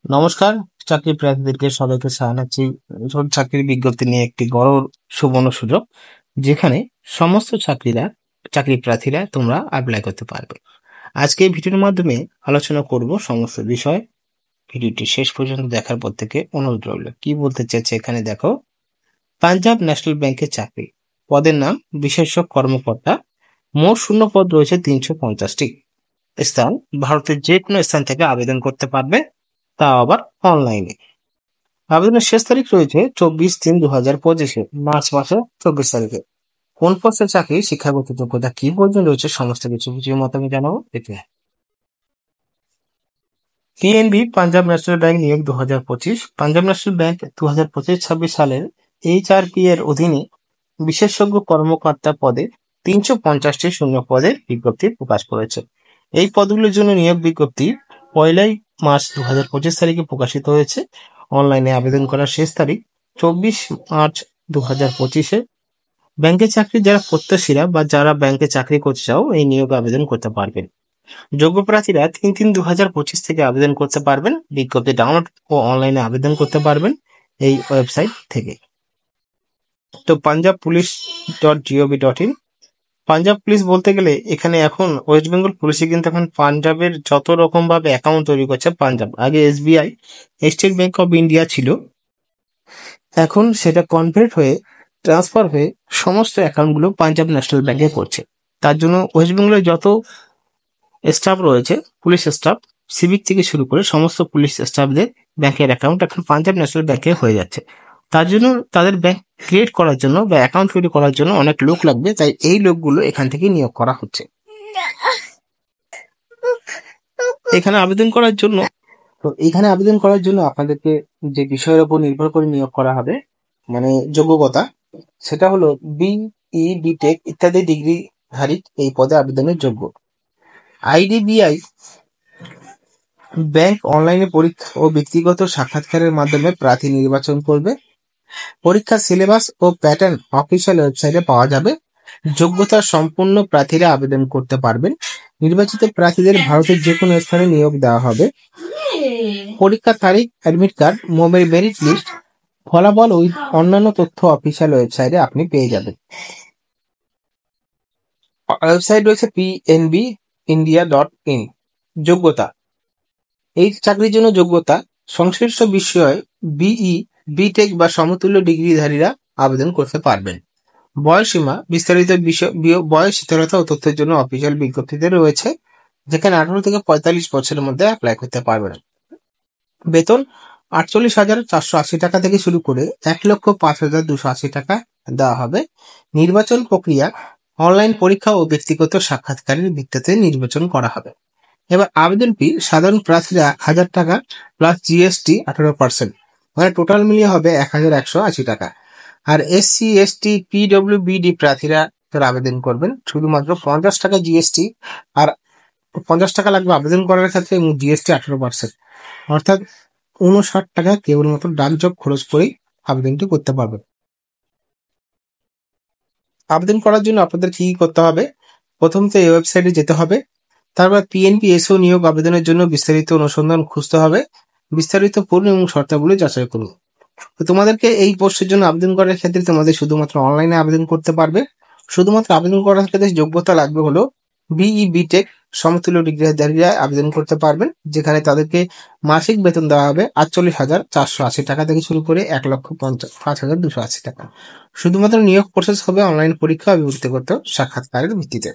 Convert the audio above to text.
নমস্কার। চাকরি প্রার্থীদেরকে সবাইকে জানাচ্ছি চাকরির বিজ্ঞপ্তি নিয়ে একটি বড় সুবর্ণ সুযোগ, যেখানে সমস্ত চাকরি প্রার্থীরা তোমরা অ্যাপ্লাই করতে পারবে। আজকে এই ভিডিওর মাধ্যমে আলোচনা করব সমস্ত বিষয়। ভিডিওটি শেষ পর্যন্ত দেখার পর থেকে অনুরোধ রইল। কি বলতে চাইছে এখানে দেখো, পাঞ্জাব ন্যাশনাল ব্যাংকের চাকরি, পদের নাম বিশেষ্য কর্মকর্তা, মোট শূন্য পদ রয়েছে 350টি। স্থান ভারতের যে কোনো স্থান থেকে আবেদন করতে পারবে, তা আবার অনলাইনে। আবেদনের শেষ তারিখ রয়েছে 24/3/2025 মার্চ মাসে 24 তারিখে। কোন পোস্টের চাকরি, শিক্ষাগত যোগ্যতা কি পর্যন্ত রয়েছে, সমস্ত কিছু ভিডিওর মাধ্যমে জানাবো। এতে পিএনবি পাঞ্জাব ন্যাশনাল ব্যাংক নিয়োগ 2025। পাঞ্জাব ন্যাশনাল ব্যাংক 2025-26 সালের HRP এর অধীনে বিশেষজ্ঞ কর্মকর্তা পদে 350টি শূন্য পদের বিজ্ঞপ্তি প্রকাশ করেছে। এই পদগুলির জন্য নিয়োগ বিজ্ঞপ্তি 1 মার্চ 2025 তারিখে প্রকাশিত হয়েছে। অনলাইনে আবেদন করার শেষ তারিখ 24 মার্চ 2025। ব্যাংকে চাকরি যারা প্রত্যাশীরা বা যারা ব্যাংকে চাকরি করতে চাও, এই নিয়োগ আবেদন করতে পারবেন। যোগ্য প্রার্থীরা 3/3/2025 থেকে আবেদন করতে পারবেন। বিজ্ঞপ্তি ডাউনলোড ও অনলাইনে আবেদন করতে পারবেন এই ওয়েবসাইট থেকে। তো punjabpolice.gov.in। পাঞ্জাব পুলিশ বলতে গেলে এখানে এখন ওয়েস্ট বেঙ্গল পুলিশে কিন্তু এখন পাঞ্জাবের যত রকম ভাবে অ্যাকাউন্ট তৈরি করছে পাঞ্জাব। আগে SBI state bank of India ছিল, এখন সেটা কনভার্ট হয়ে ট্রান্সফার হয়ে সমস্ত অ্যাকাউন্টগুলো পাঞ্জাব ন্যাশনাল ব্যাংকে করছে। তার জন্য ওয়েস্ট বেঙ্গলের যত স্টাফ রয়েছে, পুলিশ স্টাফ, সিভিক থেকে শুরু করে সমস্ত পুলিশ স্টাফদের ব্যাংকের অ্যাকাউন্ট এখন পাঞ্জাব ন্যাশনাল ব্যাংকে হয়ে যাচ্ছে। তার জন্য তাদের ব্যাংক ক্রিয়েট করার জন্য বা অ্যাকাউন্ট তৈরি করার জন্য অনেক লোক লাগবে, তাই এই লোকগুলো এখান থেকে নিয়োগ করা হচ্ছে। এখানে আবেদন করার জন্য আপনাদেরকে যে বিষয়ের উপর নির্ভর করে নিয়োগ করা হবে, মানে যোগ্যতা, সেটা হলো BE BTech ইত্যাদি ডিগ্রিধারী এই পদে আবেদনের যোগ্য। IDBI ব্যাংক অনলাইনে পরীক্ষা ও ব্যক্তিগত সাক্ষাৎকারের মাধ্যমে প্রার্থী নির্বাচন করবে। পরীক্ষার সিলেবাস ও প্যাটার্ন অফিসিয়াল ওয়েবসাইটে পাওয়া যাবে। যোগ্যতা সম্পন্ন প্রার্থীরা আবেদন করতে পারবেন। নির্বাচিত প্রার্থীদের ভারতের যে কোনো স্থানে নিয়োগ দেওয়া হবে। পরীক্ষার তারিখ, অ্যাডমিট কার্ড, মেরিট লিস্ট, ফলাফল ও অন্যান্য তথ্য অফিসিয়াল ওয়েবসাইটে আপনি পেয়ে যাবেন। ওয়েবসাইট রয়েছে pnbindia.in। যোগ্যতা, এই চাকরির জন্য যোগ্যতা সংশ্লিষ্ট বিষয়ে BE BTech বা সমতুল্য ডিগ্রিধারীরা আবেদন করতে পারবেন। বয়সসীমা, বিস্তারিত বয়স, শিথিলতা ও তথ্যের জন্য অফিসিয়াল বিজ্ঞপ্তিতে রয়েছে, যেখানে 18 থেকে 45 বছরের মধ্যে অ্যাপ্লাই করতে পারবেন। বেতন 48,480 টাকা থেকে শুরু করে 1,05,280 টাকা দেওয়া হবে। নির্বাচন প্রক্রিয়া অনলাইন পরীক্ষা ও ব্যক্তিগত সাক্ষাৎকারের ভিত্তিতে নির্বাচন করা হবে। এবার আবেদন ফি, সাধারণ প্রার্থীরা 1,000 টাকা প্লাস GST 18%, মানে টোটাল মিলিয়ে হবে 1,180 টাকা। আর SC ST PWBD প্রার্থীরা যারা আবেদন করবেন, শুধুমাত্র 50 টাকা GST আর 50 টাকা লাগবে আবেদন করার ক্ষেত্রে, এবং GST 18%, অর্থাৎ 59 টাকা কেবলমাত্র ডাকযোগ খরচ করেই আবেদনটি করতে পারবেন। আবেদন করার জন্য আপনাদের কি করতে হবে, প্রথম তো এই ওয়েবসাইটে যেতে হবে, তারপর PNB SO নিয়োগ আবেদনের জন্য বিস্তারিত অনুসন্ধান খুঁজতে হবে, বিস্তারিত পড়ুন এবং শর্তাবলী যাচাই করুন। তো তোমাদেরকে এই পোস্টের জন্য আবেদন করার ক্ষেত্রে তোমাদের শুধুমাত্র অনলাইনে আবেদন করতে পারবে। শুধুমাত্র আবেদন করার ক্ষেত্রে যোগ্যতা লাগবে হলো BE BTech সমতুল্য ডিগ্রিধারীরা আবেদন করতে পারবেন, যেখানে তাদেরকে মাসিক বেতন দেওয়া হবে 48,480 টাকা থেকে শুরু করে 1,05,280 টাকা। শুধুমাত্র নিয়োগ প্রসেস হবে অনলাইন পরীক্ষা ও ব্যক্তিগত সাক্ষাৎকারের ভিত্তিতে।